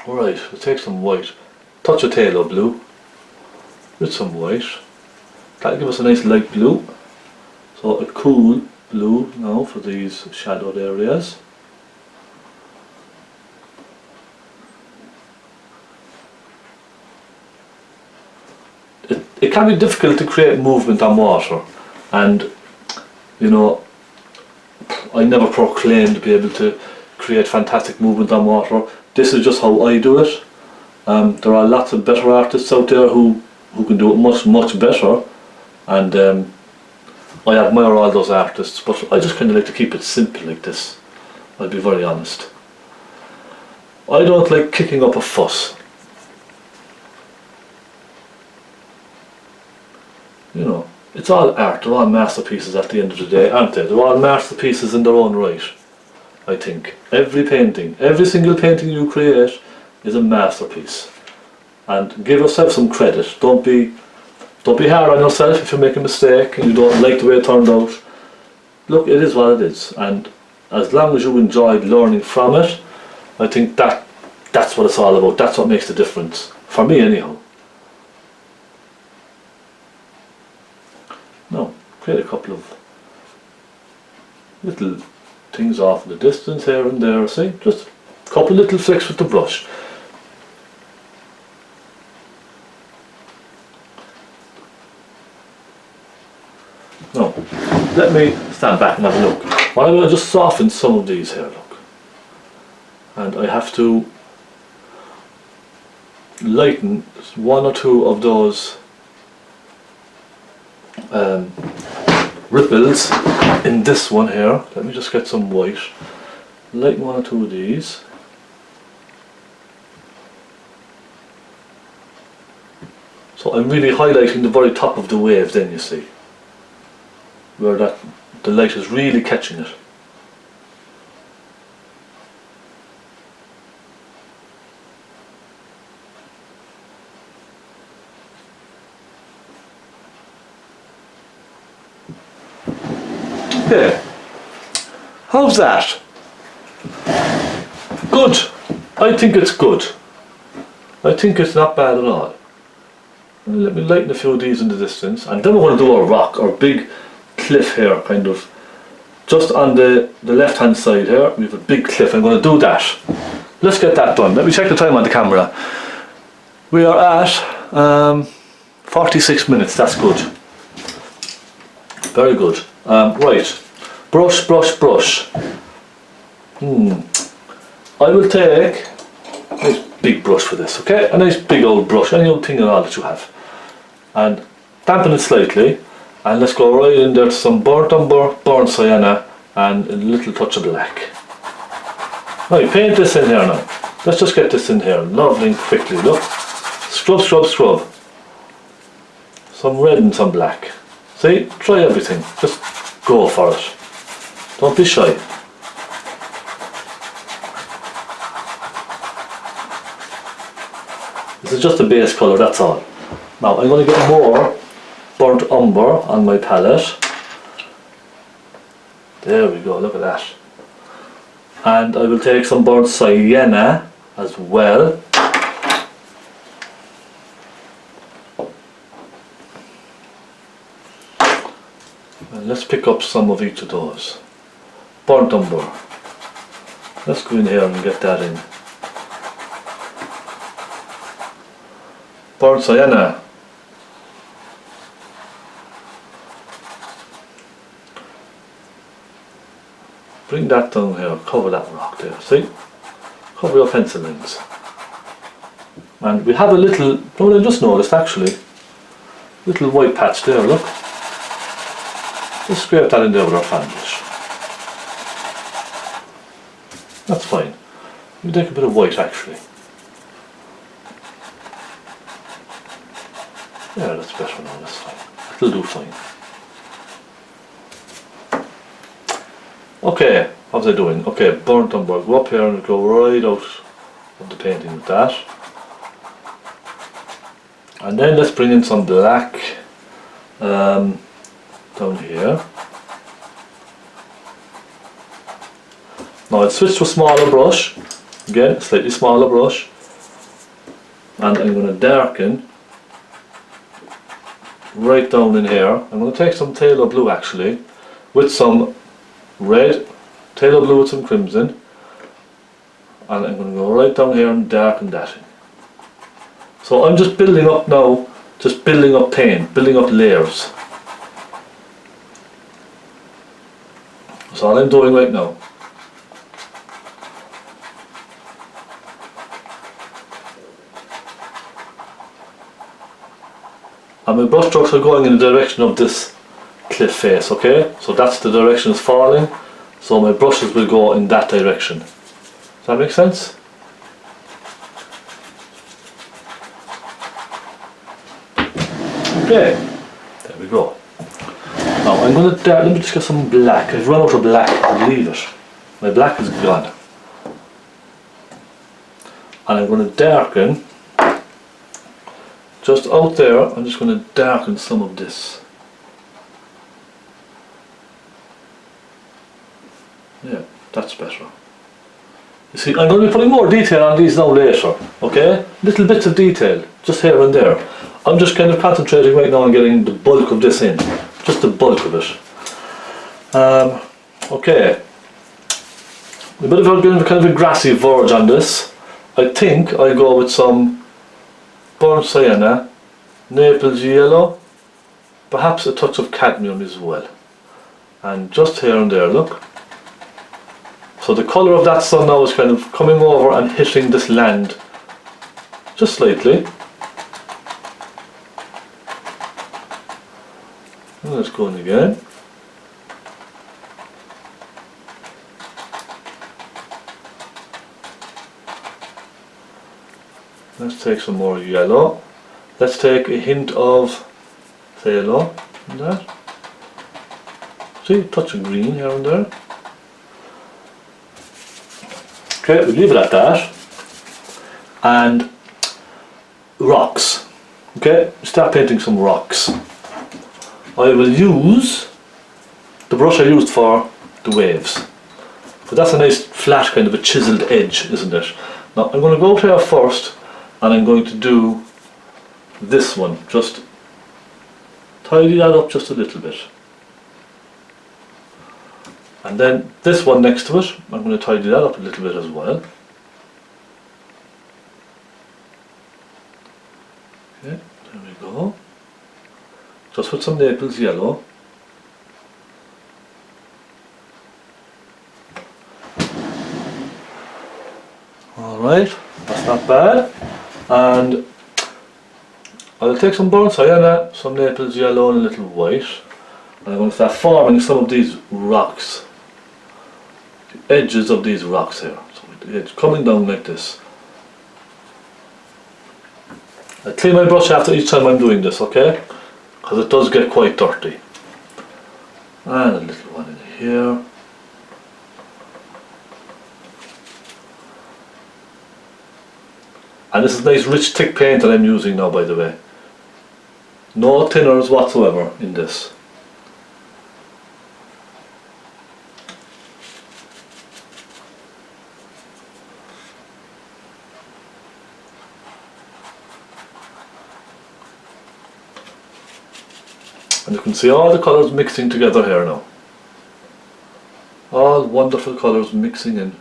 Alright, we'll take some white, touch of phaylo blue with some white. That'll give us a nice light blue. So a cool blue now for these shadowed areas. It can be difficult to create movement on water, and you know, I never proclaim to be able to create fantastic movement on water. This is just how I do it. There are lots of better artists out there who can do it much better, and I admire all those artists, but I just kind of like to keep it simple like this. I'll be very honest. I don't like kicking up a fuss. You know, it's all art, they're all masterpieces at the end of the day, aren't they? They're all masterpieces in their own right, I think. Every painting, every single painting you create is a masterpiece. And give yourself some credit. Don't be hard on yourself if you make a mistake and you don't like the way it turned out. Look, it is what it is, and as long as you enjoyed learning from it, I think that's what it's all about. That's what makes the difference, for me anyhow. Now, create a couple of little things off in the distance here and there, see? Just a couple of little flicks with the brush. Now, let me stand back and have a look. Well, I'm going to just soften some of these here, look. And I have to lighten one or two of those ripples in this one here. Let me just get some white. Lighten one or two of these. So I'm really highlighting the very top of the wave then, you see, where the light is really catching it. Okay, how's that? Good. I think it's good. I think it's not bad at all. Let me lighten a few of these in the distance, and then we're going to do a rock or big cliff here, kind of just on the left hand side here. We have a big cliff. I'm going to do that. Let's get that done. Let me check the time on the camera. We are at 46 minutes. That's good. Very good. Right, brush. I will take a nice big brush for this, okay? A nice big old brush, any old thing at all that you have. And dampen it slightly, and let's go right in there to some burnt umber, burnt sienna, and a little touch of black. Right, paint this in here now. Let's just get this in here, lovely and quickly, look. Scrub. Some red and some black. See, try everything, just go for it. Don't be shy. This is just a base colour, that's all. Now I'm going to get more burnt umber on my palette. There we go, look at that. And I will take some burnt sienna as well. And let's pick up some of each of those. Burnt umber. Let's go in here and get that in. Burnt sienna. Bring that down here, cover that rock there, see? Cover your pencil lines. And we have a little, I just noticed actually, little white patch there, look. Just scrape that in there with our fan brush. That's fine. We take a bit of white actually. Yeah, that's better now, that's fine. It'll do fine. Okay, how's I doing? Okay, burnt umber. Go up here and go right out of the painting with that. And then let's bring in some black down here. Now I'll switch to a smaller brush. Again, slightly smaller brush. And I'm going to darken right down in here. I'm going to take some phaylo blue actually, with some red, phaylo blue with some crimson, and I'm going to go right down here and darken that in. So I'm just building up now, just building up paint, building up layers. That's all I'm doing right now. And my brush strokes are going in the direction of this cliff face, okay? So that's the direction it's falling, so my brushes will go in that direction. Does that make sense? Okay, there we go. Now I'm going to, let me just get some black. I've run out of black, believe it. My black is gone. And I'm going to darken, just out there, I'm just going to darken some of this. Yeah, that's better. You see, I'm going to be putting more detail on these now later, okay? Little bits of detail, just here and there. I'm just kind of concentrating right now on getting the bulk of this in, just the bulk of it. Okay, a bit of a kind of a grassy verge on this. I think I'll go with some burnt sienna, naples yellow, perhaps a touch of cadmium as well. And just here and there, look. So the colour of that sun now is kind of coming over and hitting this land just slightly. And let's go in again. Let's take some more yellow. Let's take a hint of phaylo in that. See, a touch of green here and there. Okay, we'll leave it at that. And rocks. Okay, start painting some rocks. I will use the brush I used for the waves. But that's a nice flat kind of a chiseled edge, isn't it? Now I'm going to go out here first and I'm going to do this one. Just tidy that up just a little bit. And then this one next to it, I'm going to tidy that up a little bit as well. Okay, there we go. Just with some naples yellow. Alright, that's not bad. And I'll take some burnt sienna, some naples yellow and a little white. And I'm going to start forming some of these rocks. The edges of these rocks here. So the edge coming down like this. I clean my brush after each time I'm doing this, okay? Because it does get quite dirty. And a little one in here. And this is nice rich thick paint that I'm using now, by the way. No thinners whatsoever in this. And you can see all the colours mixing together here now. All wonderful colours mixing in.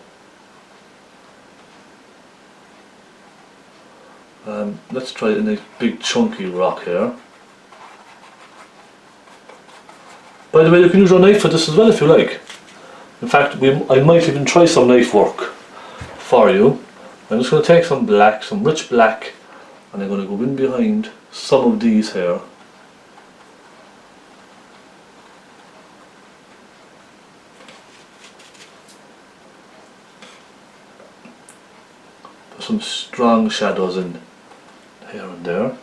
Let's try a nice big chunky rock here. By the way, you can use your knife for this as well if you like. In fact, I might even try some knife work for you. I'm just going to take some black, some rich black, and I'm going to go in behind some of these here. Put some strong shadows in here and there.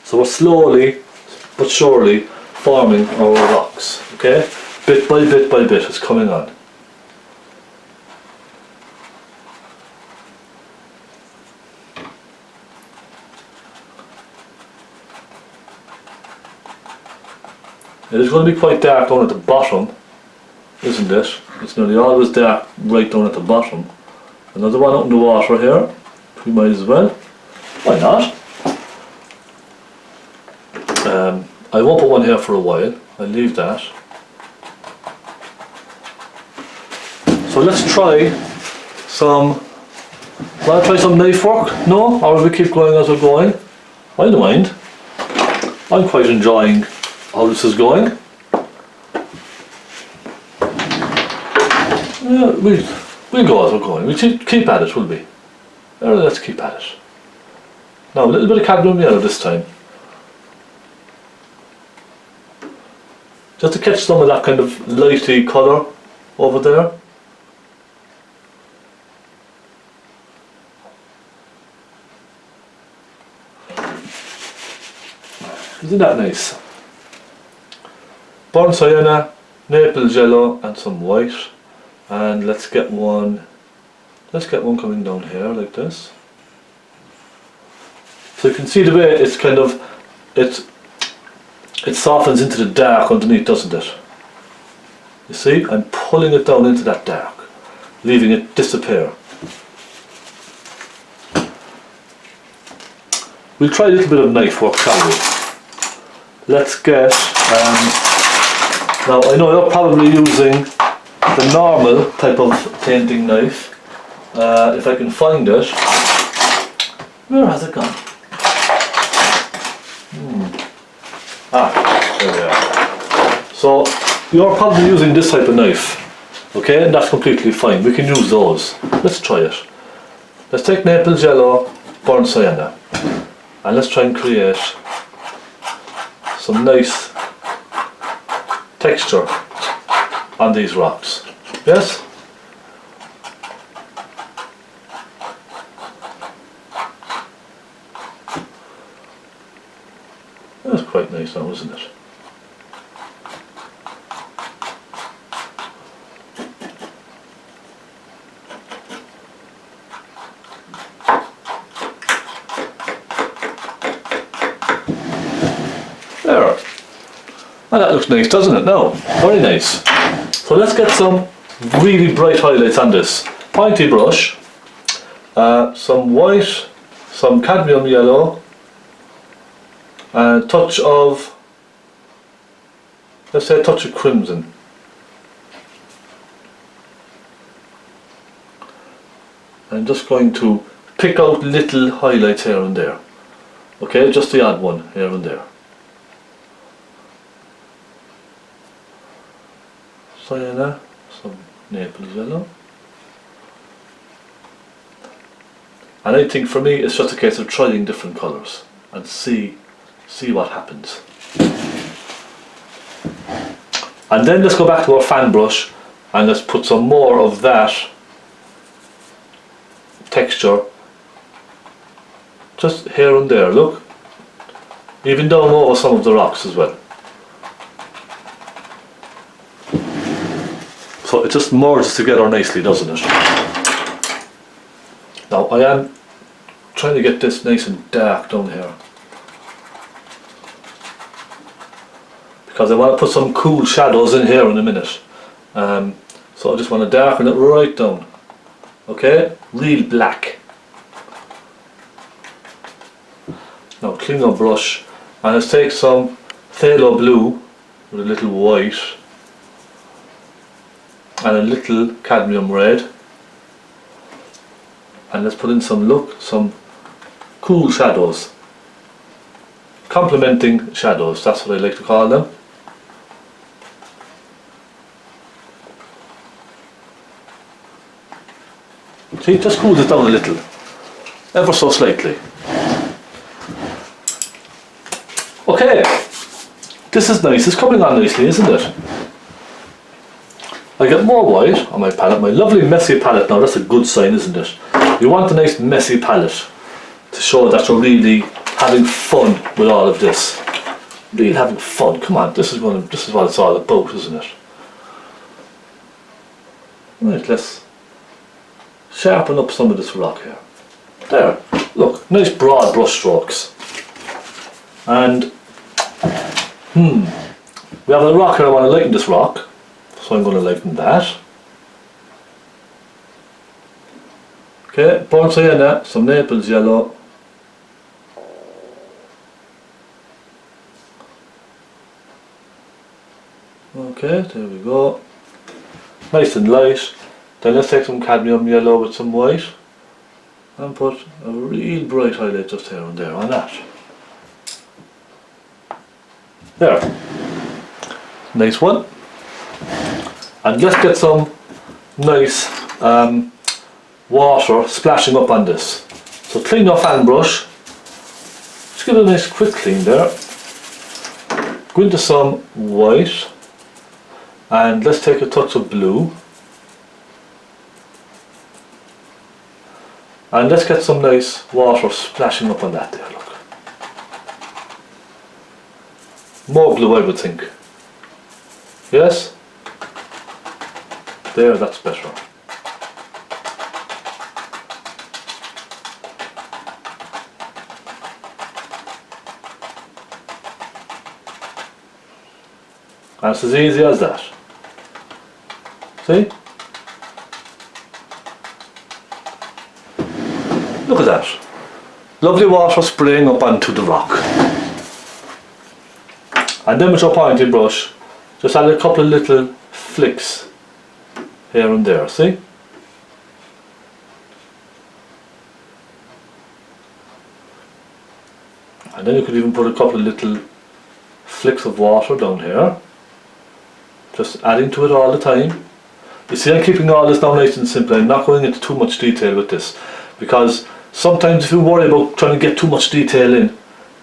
So we're slowly but surely forming our rocks, okay? Bit by bit by bit it's coming on. It is going to be quite dark down at the bottom, isn't it? It's nearly always dark right down at the bottom. Another one out in the water here. we might as well. Why not? I won't put one here for a while. I'll leave that. So let's try some. Want to try some knife work? No? Or will we keep going as we're going? I don't mind. I'm quite enjoying how this is going. Yeah, we'll go as we're going. We'll keep at it, will we? Let's keep at it. Now a little bit of cadmium yellow this time. Just to catch some of that kind of lighty colour over there. Isn't that nice? Burnt sienna, naples yellow and some white. And let's get one coming down here like this. So you can see the way it's kind of, it softens into the dark underneath, doesn't it? You see, I'm pulling it down into that dark, leaving it disappear. We'll try a little bit of knife work, shall we? Let's get, now I know you're probably using the normal type of painting knife. If I can find it. Where has it gone? There we are. So you're probably using this type of knife, okay, and that's completely fine. We can use those. Let's try it. Let's take naples yellow, burnt sienna, and let's try and create some nice texture on these rocks. Yes? That's quite nice now, isn't it? There. Well, that looks nice, doesn't it? No, very nice. So let's get some really bright highlights on this. Pointy brush, some white, some cadmium yellow, and a touch of, let's say a touch of crimson. I'm just going to pick out little highlights here and there. Okay, just the odd one here and there. Sienna, some naples yellow. And I think for me it's just a case of trying different colours and see what happens. And then let's go back to our fan brush and let's put some more of that texture just here and there, look. Even down over some of the rocks as well. So it just merges together nicely, doesn't it? Now I am trying to get this nice and dark down here, because I want to put some cool shadows in here in a minute. So I just want to darken it right down. Okay, real black. Now clean our brush and let's take some phaylo blue with a little white and a little cadmium red, and let's put in some cool shadows, complementing shadows, that's what I like to call them. See, just cools it down a little, ever so slightly. Okay, this is nice, it's coming on nicely, isn't it? I get more white on my palette, my lovely messy palette now. That's a good sign, isn't it? You want a nice messy palette to show that you're really having fun with all of this. Really having fun, come on, this is what it's all about, isn't it? Right, let's sharpen up some of this rock here. There, look, nice broad brush strokes. And we have a rock here. I want to lighten this rock, so I'm going to lighten that. Okay, burnt sienna, some Naples yellow. Okay, there we go. Nice and light. Then let's take some cadmium yellow with some white and put a real bright highlight just here and there on that. There. Nice one. And let's get some nice water splashing up on this. So clean your fan brush. Just give it a nice quick clean there. Go into some white. And let's take a touch of blue. And let's get some nice water splashing up on that there, look. More blue, I would think. Yes? There, that's better. And it's as easy as that. See? Look at that. Lovely water spraying up onto the rock. And then with your pointy brush, just add a couple of little flicks here and there, see? And then you could even put a couple of little flicks of water down here. Just adding to it all the time. You see, I'm keeping all this now nice and simple. I'm not going into too much detail with this, because sometimes if you worry about trying to get too much detail in,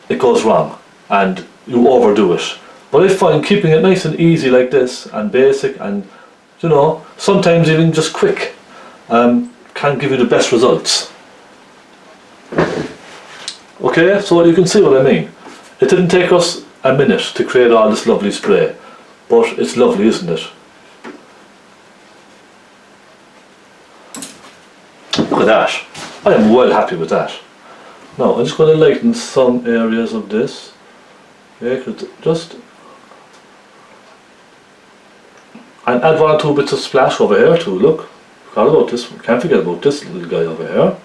it goes wrong and you overdo it. But I find keeping it nice and easy like this and basic and, you know, sometimes even just quick can give you the best results. Okay, so you can see what I mean. It didn't take us a minute to create all this lovely spray, but it's lovely, isn't it? Look at that. I am well happy with that. Now I'm just going to lighten some areas of this. Yeah, just and add 1 or 2 bits of splash over here too. Look, forgot about this. Can't forget about this little guy over here.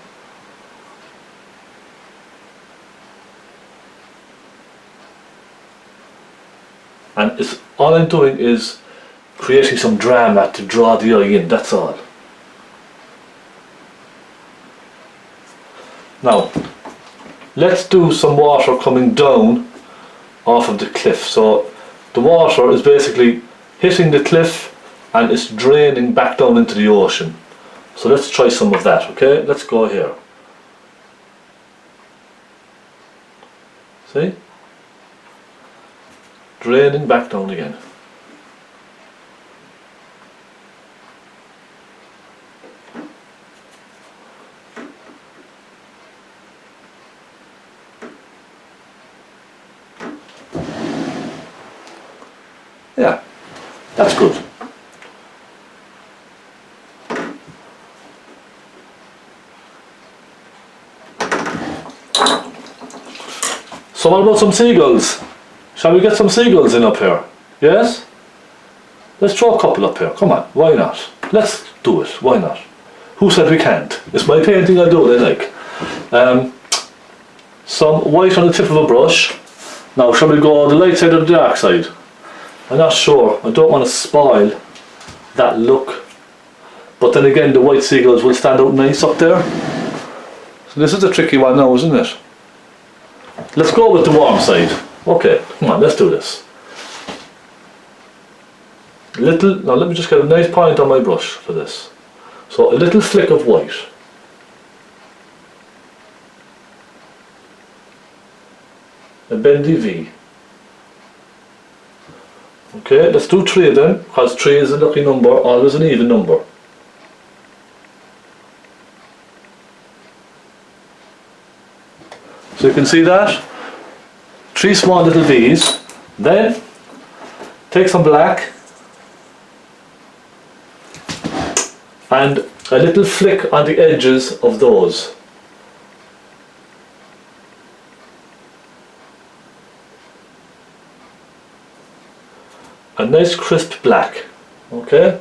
And it's all I'm doing is creating some drama to draw the eye in. That's all. Now, let's do some water coming down off of the cliff. So the water is basically hitting the cliff and it's draining back down into the ocean. So let's try some of that, okay? Let's go here. See? Draining back down again. Yeah, that's good. So what about some seagulls? Shall we get some seagulls in up here? Yes? Let's throw a couple up here. Come on, why not? Let's do it, why not? Who said we can't? It's my painting, I do what I like. Some white on the tip of a brush. Now shall we go the light side or the dark side? I'm not sure. I don't want to spoil that look. But then again, the white seagulls will stand out nice up there. So this is a tricky one now, isn't it? Let's go with the warm side. Okay, come on, let's do this. Now let me just get a nice point on my brush for this. So a little flick of white. A bendy V. Okay, let's do 3 of them, because 3 is a lucky number, always an even number. So you can see that? 3 small little V's. Then, take some black and a little flick on the edges of those. A nice crisp black, okay?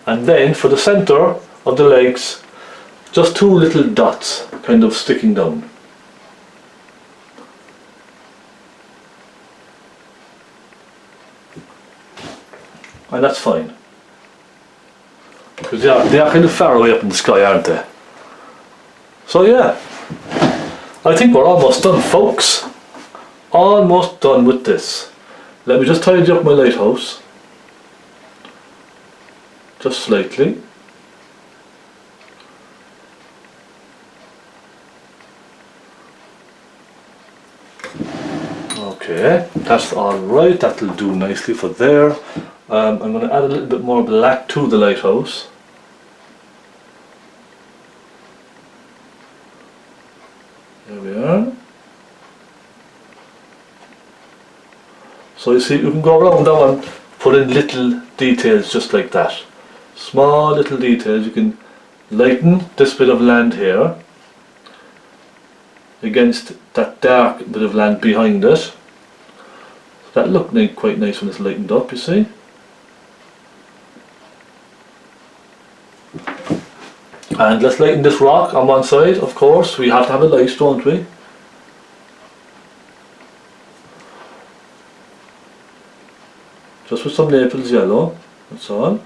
And then for the centre of the legs, just two little dots kind of sticking down. And that's fine. Because they are kind of far away up in the sky, aren't they? So yeah, I think we're almost done, folks. Almost done with this. Let me just tidy up my lighthouse. Just slightly. Okay, that's alright, that'll do nicely for there. I'm going to add a little bit more black to the lighthouse. There we are. So you see, you can go around now and put in little details just like that. Small little details. You can lighten this bit of land here against that dark bit of land behind it. That looked quite nice when it's lightened up, you see. And let's lighten this rock on one side, of course. We have to have a light, don't we? Just with some naples yellow, that's all.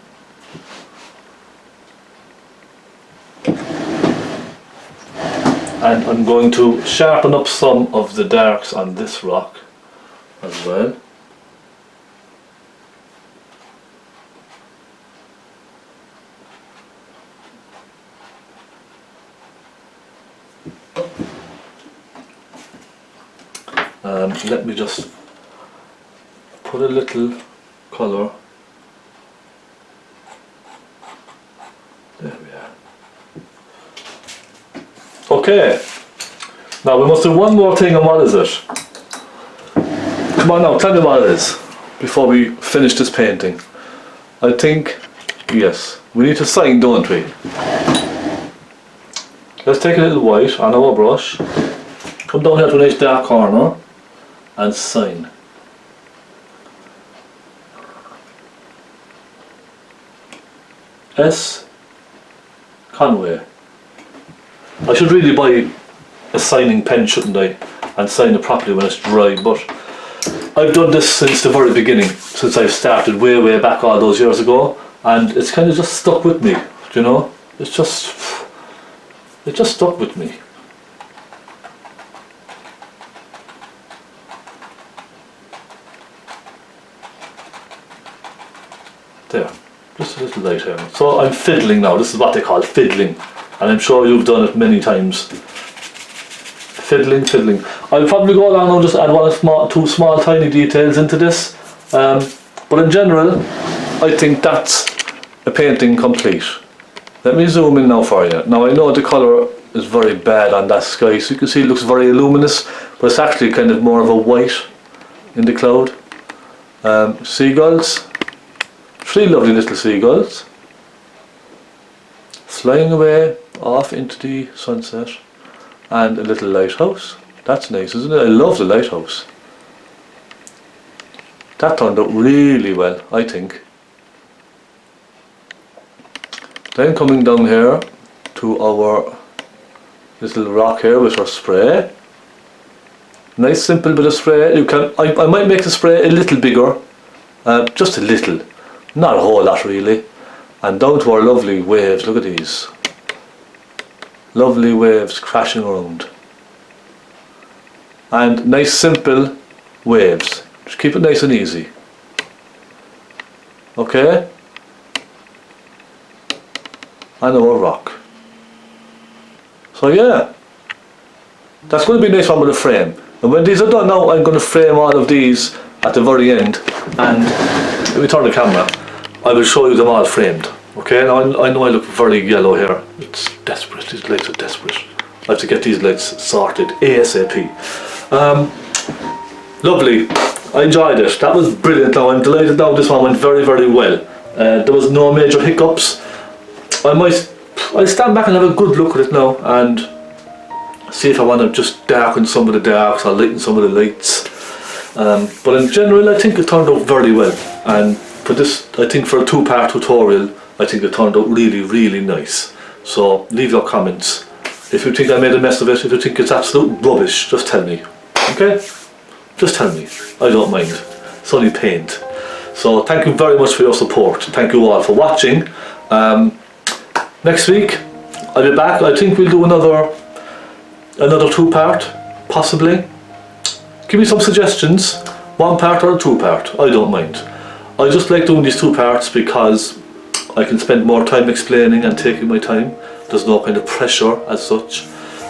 And I'm going to sharpen up some of the darks on this rock as well. Let me just put a little colour. There we are. Okay, now we must do one more thing, and what is it? Come on now, tell me what it is before we finish this painting. I think, yes, we need to sign, don't we? Let's take a little white on our brush, come down here to a nice dark corner and sign. S. Conway. I should really buy a signing pen, shouldn't I, and sign it properly when it's dry, but I've done this since the very beginning, since I've started way back all those years ago, and it's kind of just stuck with me, you know. It just stuck with me. There, just a little light here. So I'm fiddling now. This is what they call fiddling, and I'm sure you've done it many times. Fiddling. I'll probably go along and just add two small tiny details into this, but in general I think that's a painting complete. Let me zoom in now for you. Now I know the colour is very bad on that sky, so you can see it looks very luminous, but it's actually kind of more of a white in the cloud. Seagulls, 3 lovely little seagulls flying away off into the sunset. And a little lighthouse. That's nice, isn't it? I love the lighthouse. That turned out really well, I think. Then coming down here to our little rock here with our spray. Nice simple bit of spray. You can. I might make the spray a little bigger, just a little, not a whole lot really. And down to our lovely waves. Look at these. Lovely waves crashing around. And nice simple waves. Just keep it nice and easy. Okay? And our rock. So yeah. That's going to be a nice one with a frame. And when these are done now, I'm going to frame all of these at the very end. And let me turn the camera. I will show you them all framed. Okay, now I know I look very yellow here. It's desperate, these lights are desperate. I have to get these lights sorted ASAP. Lovely, I enjoyed it. That was brilliant. Now I'm delighted now this one went very well. There was no major hiccups. I'll stand back and have a good look at it now and see if I want to just darken some of the darks or lighten some of the lights. But in general I think it turned out very well. And for this, I think for a 2-part tutorial, I think it turned out really, really nice. So leave your comments. If you think I made a mess of it, if you think it's absolute rubbish, just tell me. Okay? Just tell me. I don't mind. It's only paint. So thank you very much for your support. Thank you all for watching. Next week I'll be back. I think we'll do another 2-part, possibly. Give me some suggestions. 1-part or a 2-part. I don't mind. I just like doing these 2 parts because I can spend more time explaining and taking my time. There's no kind of pressure as such.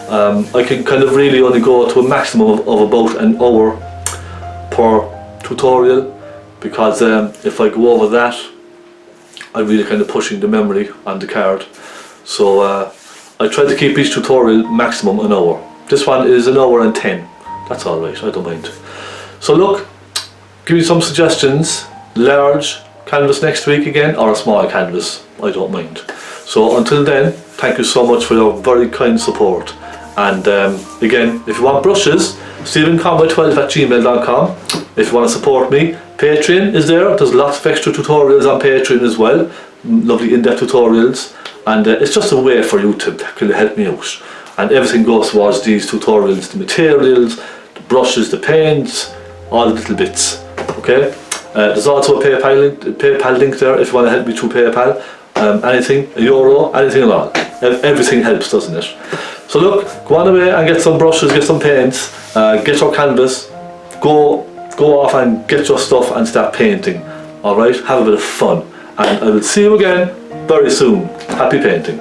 I can kind of really only go to a maximum of about an hour per tutorial, because if I go over that, I'm really kind of pushing the memory on the card. So I try to keep each tutorial maximum an hour. This one is an hour and 10. That's alright, I don't mind. So look, give me some suggestions. Large canvas next week again, or a small canvas, I don't mind. So until then, thank you so much for your very kind support. And again, if you want brushes, stephenconway12@gmail.com. If you want to support me, Patreon is there. There's lots of extra tutorials on Patreon as well. Lovely in-depth tutorials. And it's just a way for you to kind of help me out. And everything goes towards these tutorials, the materials, the brushes, the paints, all the little bits. Okay? There's also a PayPal link there if you want to help me through PayPal. Anything, €1, anything at all. Everything helps, doesn't it? So look, go on away and get some brushes, get some paints, get your canvas, go off and get your stuff and start painting. Alright, have a bit of fun. And I will see you again very soon. Happy painting.